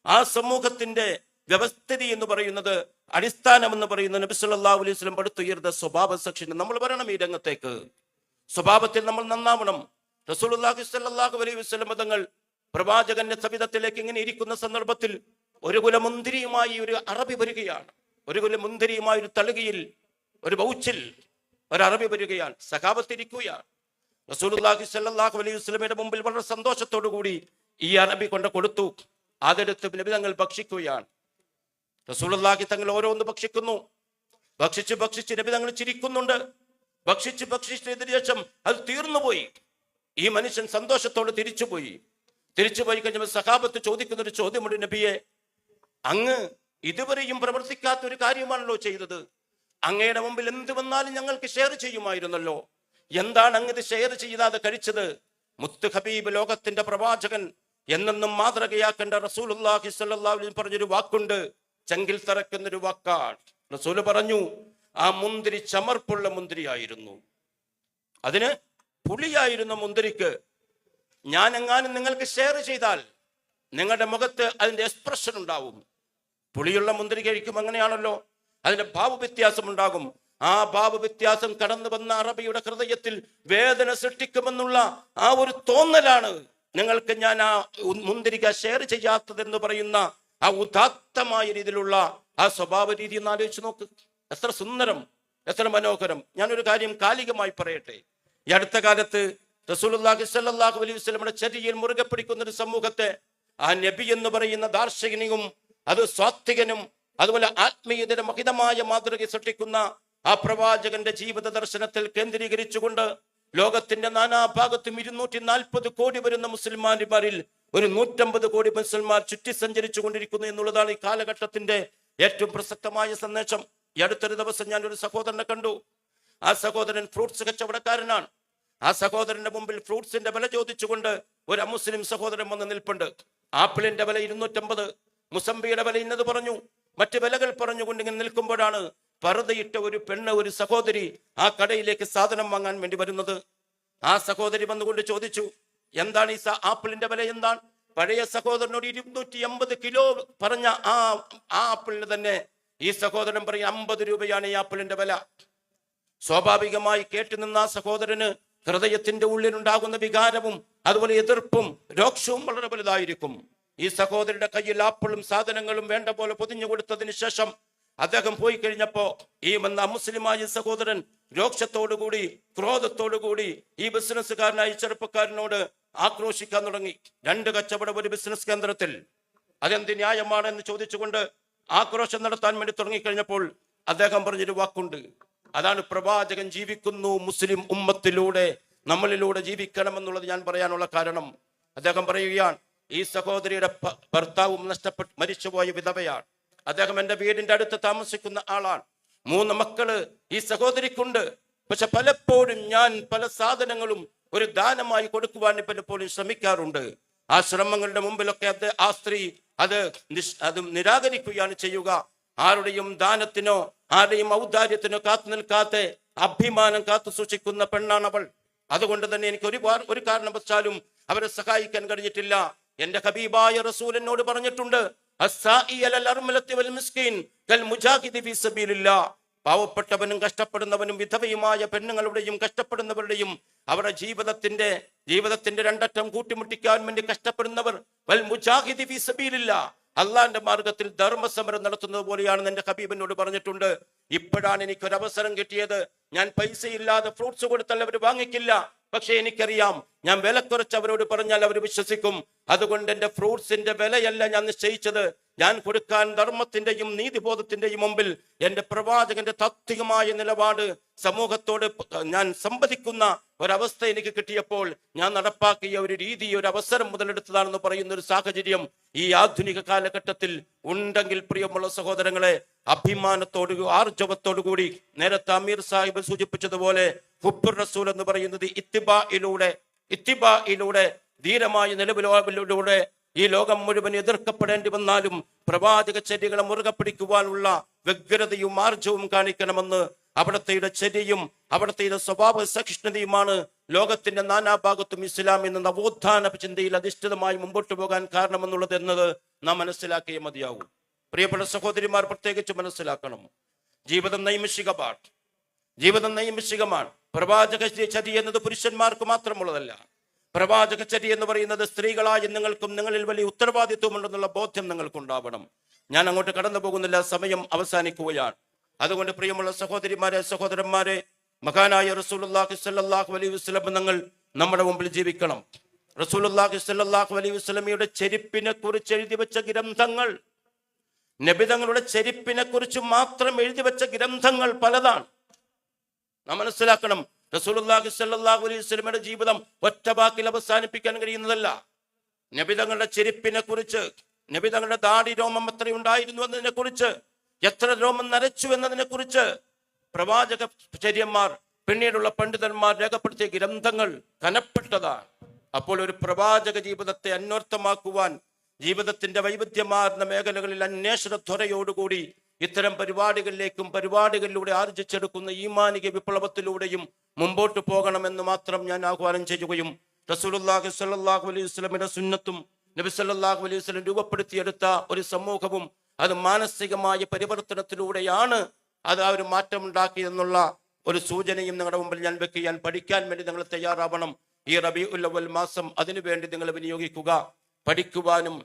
ആ സമൂഹത്തിന്റെ വ്യവസ്ഥിതി എന്ന് പറയുന്നത്, അടിസ്ഥാനം എന്ന് പറയുന്നത് നബി സല്ലല്ലാഹു അലൈഹി വസല്ലം പടുത്തുയർത്ത സ്വഭാവ സെക്ഷൻ. നമ്മൾ വരണം ഈ രംഗത്തേക്ക്. സ്വഭാവത്തിൽ നമ്മൾ നന്നാവണം. റസൂലുള്ളാഹി സ്വല്ലല്ലാഹു അലൈഹി വസല്ലം തങ്ങൾ പ്രവാചകന്റെ സവിധത്തിലേക്ക് ഇങ്ങനെ ഇരിക്കുന്ന സന്ദർഭത്തിൽ ഒരു കുലമുന്തിരിയുമായി ഒരു അറബി വരികയാണ്. ഒരു കുലമുന്തിരിയുമായി ഒരു തളുകയിൽ, ഒരു ബൗച്ചിൽ ഒരു അറബി വരികയാണ്. സഹാബത്തിരിക്കുകയാണ്. റസൂലുള്ളാഹി സ്വല്ലല്ലാഹു അലൈഹി വസല്ലമയുടെ മുമ്പിൽ വളരെ സന്തോഷത്തോടു കൂടി ഈ അറബി കൊണ്ട് കൊടുത്തു. അതെടുത്ത് നബി തങ്ങൾ ഭക്ഷിക്കുകയാണ്. റസൂലുള്ളാഹി തങ്ങൾ ഓരോന്ന് ഭക്ഷിക്കുന്നു. ഭക്ഷിച്ച് നബി തങ്ങൾ ചിരിക്കുന്നുണ്ട്. ഭക്ഷിച്ചതിന് ശേഷം അത് തീർന്നുപോയി. ഈ മനുഷ്യൻ സന്തോഷത്തോടെ തിരിച്ചുപോയി കഴിഞ്ഞപ്പോൾ സഹാബത്ത് ചോദിക്കുന്ന ഒരു ചോദ്യമുണ്ട്, നബിയെ, അങ്ങ് ഇതുവരെയും പ്രവർത്തിക്കാത്ത ഒരു കാര്യമാണല്ലോ ചെയ്തത്. അങ്ങയുടെ മുമ്പിൽ എന്ത് വന്നാലും ഞങ്ങൾക്ക് ഷെയർ ചെയ്യുമായിരുന്നല്ലോ. എന്താണ് അങ്ങ് ഇത് ഷെയർ ചെയ്യാതെ കഴിച്ചത്? മുത്ത് ഹബീബ്, ലോകത്തിന്റെ പ്രവാചകൻ, എന്നെന്നും മാതൃകയാക്കേണ്ട റസൂലുള്ളാഹി സ്വല്ലല്ലാഹു അലൈഹി വസല്ലം പറഞ്ഞൊരു വാക്കുണ്ട്, ചങ്കിൽ തറക്കുന്നൊരു വാക്കാണ്. റസൂല് പറഞ്ഞു, ആ മുന്തിരി ചമർപ്പുള്ള മുന്തിരിയായിരുന്നു, അതിന് പുളിയായിരുന്ന മുന്തിരിക്ക് ഞാൻ എങ്ങാനും നിങ്ങൾക്ക് ഷെയർ ചെയ്താൽ നിങ്ങളുടെ മുഖത്ത് അതിന്റെ എക്സ്പ്രഷൻ ഉണ്ടാവും. പുളിയുള്ള മുന്തിരി കഴിക്കും, അങ്ങനെയാണല്ലോ, അതിന്റെ ഭാവവ്യത്യാസം ഉണ്ടാകും. ആ ഭാവവ്യത്യാസം കടന്നു വന്ന അറബിയുടെ ഹൃദയത്തിൽ വേദന സൃഷ്ടിക്കുമെന്നുള്ള ആ ഒരു തോന്നലാണ് നിങ്ങൾക്ക് ഞാൻ ആ മുന്തിരിക ഷെയർ ചെയ്യാത്തതെന്ന് പറയുന്ന ആ ഉദാത്തമായ രീതിയിലുള്ള ആ സ്വഭാവ രീതി ഒന്ന് ആലോചിച്ച് നോക്ക്. എത്ര സുന്ദരം, എത്ര മനോഹരം. ഞാനൊരു കാര്യം കാലികമായി പറയട്ടെ. ഈ അടുത്ത കാലത്ത് റസൂലുള്ളാഹി സ്വല്ലല്ലാഹു അലൈഹി വസല്ലമയുടെ ചര്യയിൽ മുറുകെ പിടിക്കുന്ന ഒരു സമൂഹത്തെ ആ നബി എന്ന് പറയുന്ന ദാർശനികനും അത് സ്വാത്വികനും അതുപോലെ ആത്മീയതയുടെ മഹിതമായ മാതൃക സൃഷ്ടിക്കുന്ന ആ പ്രവാചകന്റെ ജീവിത ദർശനത്തിൽ കേന്ദ്രീകരിച്ചുകൊണ്ട് ലോകത്തിന്റെ നാനാഭാഗത്തും 240 കോടി വരുന്ന മുസ്ലിമാന്മാരിൽ ഒരു 150 കോടി മുസ്ലിംമാർ ചുറ്റി സഞ്ചരിച്ചു കൊണ്ടിരിക്കുന്നു എന്നുള്ളതാണ് ഈ കാലഘട്ടത്തിന്റെ ഏറ്റവും പ്രസക്തമായ സന്ദേശം. ഈ അടുത്തൊരു ദിവസം ഞാൻ ഒരു സഹോദരനെ കണ്ടു. ആ സഹോദരൻ ഫ്രൂട്ട്സ് കച്ചവടക്കാരനാണ്. ആ സഹോദരന്റെ മുമ്പിൽ ഫ്രൂട്ട്സിന്റെ വില ചോദിച്ചുകൊണ്ട് ഒരു അമുസ്ലിം സഹോദരൻ വന്ന് നിൽപ്പുണ്ട്. ആപ്പിളിന്റെ വില 250, മുസംബിയുടെ വില ഇന്നത് പറഞ്ഞു, മറ്റു വിലകൾ പറഞ്ഞുകൊണ്ട് ഇങ്ങനെ നിൽക്കുമ്പോഴാണ് പർദ്ദയിട്ട ഒരു പെണ്ണ്, ഒരു സഹോദരി ആ കടയിലേക്ക് സാധനം വാങ്ങാൻ വേണ്ടി വരുന്നത്. ആ സഹോദരി വന്നുകൊണ്ട് ചോദിച്ചു, എന്താണ് ഈ ആപ്പിളിന്റെ വില എന്താണ്? പഴയ സഹോദരനോട് 280 കിലോ പറഞ്ഞ ആ ആപ്പിളിന് തന്നെ ഈ സഹോദരൻ പറയും 50 രൂപയാണ് ഈ ആപ്പിളിന്റെ വില. സ്വാഭാവികമായി കേട്ടുനിന്ന ആ സഹോദരന് ഹൃദയത്തിന്റെ ഉള്ളിലുണ്ടാകുന്ന വികാരവും അതുപോലെ എതിർപ്പും രോക്ഷവും വളരെ വലുതായിരിക്കും. ഈ സഹോദരിയുടെ കയ്യിൽ ആപ്പിളും സാധനങ്ങളും വേണ്ട പോലെ പൊതിഞ്ഞു കൊടുത്തതിന് ശേഷം അദ്ദേഹം പോയി കഴിഞ്ഞപ്പോ ഈ വന്ന അമുസ്ലിമായ സഹോദരൻ രോക്ഷത്തോടുകൂടി ക്രോധത്തോടുകൂടി ഈ ബിസിനസ്സുകാരനായ ചെറുപ്പക്കാരനോട് ആക്രോശിക്കാൻ തുടങ്ങി. 2 കച്ചവടം ഒരു ബിസിനസ് കേന്ദ്രത്തിൽ, അതെന്ത് ന്യായമാണ് എന്ന് ചോദിച്ചുകൊണ്ട് ആക്രോശം നടത്താൻ വേണ്ടി തുടങ്ങിക്കഴിഞ്ഞപ്പോൾ അദ്ദേഹം പറഞ്ഞൊരു വാക്കുണ്ട്. അതാണ് പ്രവാചകൻ ജീവിക്കുന്നു മുസ്ലിം ഉമ്മത്തിലൂടെ, നമ്മളിലൂടെ ജീവിക്കണമെന്നുള്ളത് ഞാൻ പറയാനുള്ള കാരണം. അദ്ദേഹം പറയുകയാണ്, ഈ സഹോദരിയുടെ ഭർത്താവും നഷ്ടപ്പെട്ട് മരിച്ചുപോയ വിധവയാണ്. അദ്ദേഹം എൻ്റെ വീടിന്റെ അടുത്ത് താമസിക്കുന്ന ആളാണ്. 3 മക്കള് ഈ സഹോദരിക്കുണ്ട്. പക്ഷെ പലപ്പോഴും ഞാൻ പല സാധനങ്ങളും ഒരു ദാനമായി കൊടുക്കുവാൻ പലപ്പോഴും ശ്രമിക്കാറുണ്ട്. ആ ശ്രമങ്ങളുടെ മുമ്പിലൊക്കെ ആ സ്ത്രീ അത് നിരാകരിക്കുകയാണ് ചെയ്യുക. ആരുടെയും ദാനത്തിനോ ആരുടെയും ഔദാര്യത്തിനോ കാത്തു നിൽക്കാത്ത അഭിമാനം കാത്തു സൂക്ഷിക്കുന്ന പെണ്ണാണ് അവൾ. അതുകൊണ്ട് തന്നെ എനിക്ക് ഒരു കാരണവശാലും അവരെ സഹായിക്കാൻ കഴിഞ്ഞിട്ടില്ല. എന്റെ ഹബീബായ റസൂൽ എന്നോട് പറഞ്ഞിട്ടുണ്ട്, പാവപ്പെട്ടവനും കഷ്ടപ്പെടുന്നവനും വിധവയുമായ പെണ്ണുങ്ങളുടെയും കഷ്ടപ്പെടുന്നവരുടെയും അവരുടെ ജീവിതത്തിന്റെ 2 അറ്റം കൂട്ടിമുട്ടിക്കാൻ വേണ്ടി കഷ്ടപ്പെടുന്നവർ വൽ മുജാഹിദി ഫീ സബീലില്ലാഹ്, അള്ളാന്റെ മാർഗത്തിൽ ധർമ്മസമരം നടത്തുന്നത് പോലെയാണെന്ന് എന്റെ ഹബീബിനോട് പറഞ്ഞിട്ടുണ്ട്. ഇപ്പോഴാണ് എനിക്കൊരവസരം കിട്ടിയത്. ഞാൻ പൈസയില്ലാതെ ഫ്രൂട്ട്സ് കൊടുത്താൽ അവർ വാങ്ങിക്കില്ല. പക്ഷെ എനിക്കറിയാം, ഞാൻ വില കുറച്ച് അവരോട് പറഞ്ഞാൽ അവർ വിശ്വസിക്കും. അതുകൊണ്ട് എന്റെ ഫ്രൂട്ട്സിന്റെ വിലയല്ല ഞാൻ നിശ്ചയിച്ചത്. ഞാൻ കൊടുക്കാൻ ധർമ്മത്തിന്റെയും നീതിബോധത്തിന്റെയും മുമ്പിൽ എന്റെ പ്രവാചകന്റെ താത്വികമായ നിലപാട് സമൂഹത്തോട് ഞാൻ സംവദിക്കുന്ന ഒരവസ്ഥ എനിക്ക് കിട്ടിയപ്പോൾ ഞാൻ നടപ്പാക്കിയ ഒരു രീതി, ഒരു അവസരം മുതലെടുത്തതാണെന്ന് പറയുന്ന ഒരു സാഹചര്യം ഈ ആധുനിക കാലഘട്ടത്തിൽ ഉണ്ടെങ്കിൽ പ്രിയമുള്ള സഹോദരങ്ങളെ, അഭിമാനത്തോടു ആർജവത്തോടു കൂടി നേരത്തെ അമീർ സാഹിബ് സൂചിപ്പിച്ചതുപോലെ ഹുബ്ബുർ റസൂൽ എന്ന് പറയുന്നത് ഇത്തിബായിലൂടെ ധീരമായ നിലവിലൂടെ ഈ ലോകം മുഴുവൻ എതിർക്കപ്പെടേണ്ടി വന്നാലും പ്രവാചക ചര്യകളെ മുറുകെ പിടിക്കുവാനുള്ള വ്യഗ്രതയും ആർജവും കാണിക്കണമെന്ന് അവിടത്തെ ചര്യയും അവിടത്തെ സ്വഭാവ സഹിഷ്ണുതയുമാണ് ലോകത്തിന്റെ നാനാഭാഗത്തും ഇസ്ലാം എന്ന നവോത്ഥാന ചിന്തയിൽ അധിഷ്ഠിതമായി മുമ്പോട്ട് പോകാൻ കാരണമെന്നുള്ളത് എന്നത് നാം മനസ്സിലാക്കിയേ മതിയാകും. പ്രിയപ്പെട്ട സഹോദരിമാർ പ്രത്യേകിച്ച് മനസ്സിലാക്കണം, ജീവിതം നൈമിഷികമാണ്. പ്രവാചക ചര്യ എന്നത് പുരുഷന്മാർക്ക് മാത്രമുള്ളതല്ല. പ്രവാചക ചര്യ എന്ന് പറയുന്നത് സ്ത്രീകളായ നിങ്ങൾക്കും നിങ്ങളിൽ വലിയ ഉത്തരവാദിത്വമുണ്ടെന്നുള്ള ബോധ്യം നിങ്ങൾക്കുണ്ടാവണം. ഞാൻ അങ്ങോട്ട് കടന്നു പോകുന്നില്ല, സമയം അവസാനിക്കുകയാണ്. അതുകൊണ്ട് പ്രിയമുള്ള സഹോദരിമാരെ, സഹോദരന്മാരെ, മഹാനായ റസൂലുള്ളാഹി സ്വല്ലല്ലാഹു അലൈഹി വസല്ലം നിങ്ങൾ നമ്മുടെ മുമ്പിൽ ജീവിക്കണം. റസൂലുള്ളാഹി സ്വല്ലല്ലാഹു അലൈഹി വസല്ലമയുടെ ചെരുപ്പിനെ കുറിച്ച് എഴുതി വെച്ച ഗ്രന്ഥങ്ങൾ, നബി തങ്ങളുടെ ചെരുപ്പിനെ കുറിച്ച് മാത്രം എഴുതി വെച്ച ഗ്രന്ഥങ്ങൾ പലതാണ്. നാം മനസ്സിലാക്കണം, റസൂലുള്ളാഹി സ്വല്ലല്ലാഹു അലൈഹി വസല്ലമയുടെ ജീവിതം ഒറ്റ വാക്കിൽ അവസാനിപ്പിക്കാൻ കഴിയുന്നതല്ല. നബി തങ്ങളുടെ ചെരുപ്പിനെ കുറിച്ച്, നബി തങ്ങളുടെ ദാടി രോമം എത്രയുണ്ടായിരുന്നു എന്നതിനെ കുറിച്ച്, എത്ര രോമം നരച്ചു എന്നതിനെ കുറിച്ച് പ്രവാചക ചര്യന്മാർ പിന്നീടുള്ള പണ്ഡിതന്മാർ രേഖപ്പെടുത്തിയ ഗ്രന്ഥങ്ങൾ കനപ്പെട്ടതാണ്. അപ്പോൾ ഒരു പ്രവാചക ജീവിതത്തെ അന്വർത്ഥമാക്കുവാൻ ജീവിതത്തിന്റെ വൈവിധ്യമാർന്ന മേഖലകളിൽ അന്വേഷണത്വരയോടുകൂടി ഇത്തരം പരിപാടികളിലൂടെ ആർജിച്ചെടുക്കുന്ന ഈമാനിക വിപ്ലവത്തിലൂടെയും മുമ്പോട്ട് പോകണമെന്ന് മാത്രം ഞാൻ ആഹ്വാനം ചെയ്യുകയും റസൂലുള്ളാഹി സ്വല്ലല്ലാഹു അലൈഹി വസല്ലമയുടെ സുന്നത്തും നബി സല്ലല്ലാഹു അലൈഹി വസല്ലം രൂപപ്പെടുത്തിയെടുത്ത ഒരു സമൂഹവും അത് മാനസികമായ പരിവർത്തനത്തിലൂടെയാണ് അത് ആ ഒരു മാറ്റം ഉണ്ടാക്കിയെന്നുള്ള ഒരു സൂചനയും നിങ്ങളുടെ മുമ്പിൽ ഞാൻ വെക്കുകയാണ്. പഠിക്കാൻ വേണ്ടി നിങ്ങൾ തയ്യാറാവണം. ഈ റബീഉൽ അവ്വൽ മാസം അതിനുവേണ്ടി നിങ്ങൾ വിനിയോഗിക്കുക. പഠിക്കുവാനും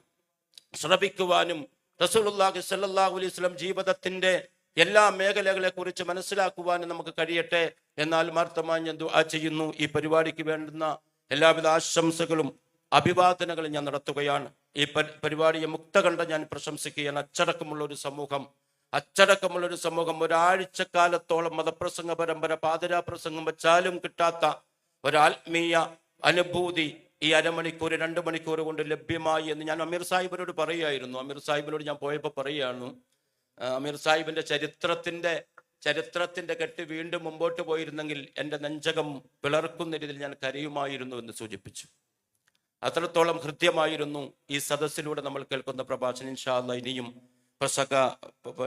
ശ്രമിക്കുവാനും റസൂലുള്ളാഹി സ്വല്ലല്ലാഹു അലൈഹി വസല്ലം ജീവിതത്തിന്റെ എല്ലാ മേഖലകളെ കുറിച്ച് മനസ്സിലാക്കുവാനും നമുക്ക് കഴിയട്ടെ. എന്നാൽ ആത്മാർത്ഥമായി ഞാൻ ദുആ ചെയ്യുന്നു. ഈ പരിപാടിക്ക് വേണ്ടുന്ന എല്ലാവിധ ആശംസകളും അഭിവാദനങ്ങളും ഞാൻ നടത്തുകയാണ്. ഈ പരിപാടിയെ മുക്തകണ്ഠം ഞാൻ പ്രശംസിക്കുകയാണ്. അച്ചടക്കമുള്ള ഒരു സമൂഹം, അച്ചടക്കമുള്ളൊരു സമൂഹം ഒരാഴ്ചക്കാലത്തോളം മതപ്രസംഗ പരമ്പര പാതിരാ പ്രസംഗം വെച്ചാലും കിട്ടാത്ത ഒരാത്മീയ അനുഭൂതി ഈ അരമണിക്കൂർ 2 മണിക്കൂർ കൊണ്ട് ലഭ്യമായി എന്ന് ഞാൻ അമീർ സാഹിബിനോട് പറയുമായിരുന്നു. അമീർ സാഹിബിനോട് ഞാൻ പോയപ്പോൾ പറയുകയാണ്, അമീർ സാഹിബിന്റെ ചരിത്രത്തിന്റെ കെട്ട് വീണ്ടും മുമ്പോട്ട് പോയിരുന്നെങ്കിൽ എൻ്റെ നെഞ്ചകം പിളർക്കുന്ന രീതിയിൽ ഞാൻ കരയുമായിരുന്നു എന്ന് സൂചിപ്പിച്ചു. അത്രത്തോളം ഹൃദ്യമായിരുന്നു ഈ സദസ്സിലൂടെ നമ്മൾ കേൾക്കുന്ന പ്രഭാഷണം. ഇൻഷാ അല്ലാഹ് ഇനിയും പ്രസംഗ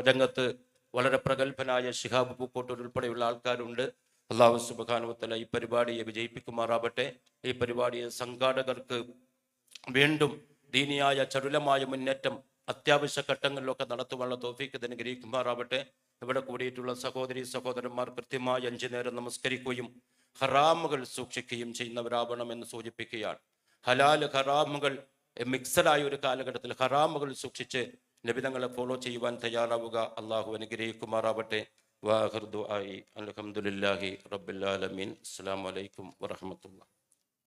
രംഗത്ത് വളരെ പ്രഗത്ഭനായ ശിഹാബ് പൂക്കോട്ടൂർ ഉൾപ്പെടെയുള്ള ആൾക്കാരുണ്ട്. അല്ലാഹു സുബ്ഹാനഹു വ തആല ഈ പരിപാടിയെ വിജയിപ്പിക്കുമാറാവട്ടെ. ഈ പരിപാടിയെ സംഘാടകർക്ക് വീണ്ടും ദീനിയായ ചടുലമായ മുന്നേറ്റം അത്യാവശ്യ ഘട്ടങ്ങളിലൊക്കെ നടത്തുവാനുള്ള തൗഫീഖ് അനുഗ്രഹിക്കുമാറാവട്ടെ. ഇവിടെ കൂടിയിട്ടുള്ള സഹോദരി സഹോദരന്മാർ കൃത്യമായി 5 നേരം നമസ്കരിക്കുകയും ഹറാമുകൾ സൂക്ഷിക്കുകയും ചെയ്യുന്നവരാവണമെന്ന് സൂചിപ്പിക്കുകയാണ്. ഹലാൽ ഹറാമുകൾ മിക്സഡായ ഒരു കാലഘട്ടത്തിൽ ഹറാമുകൾ സൂക്ഷിച്ച് നബിതങ്ങളെ ഫോളോ ചെയ്യുവാൻ തയ്യാറാവുക. അള്ളാഹു അനുഗ്രഹിക്കുമാറാവട്ടെ. വാഹിർ ദുആഇ അൽഹംദുലില്ലാഹി റബ്ബിൽ ആലമീൻ. അസ്സലാമു അലൈക്കും വറഹ്മത്തുള്ളാഹി.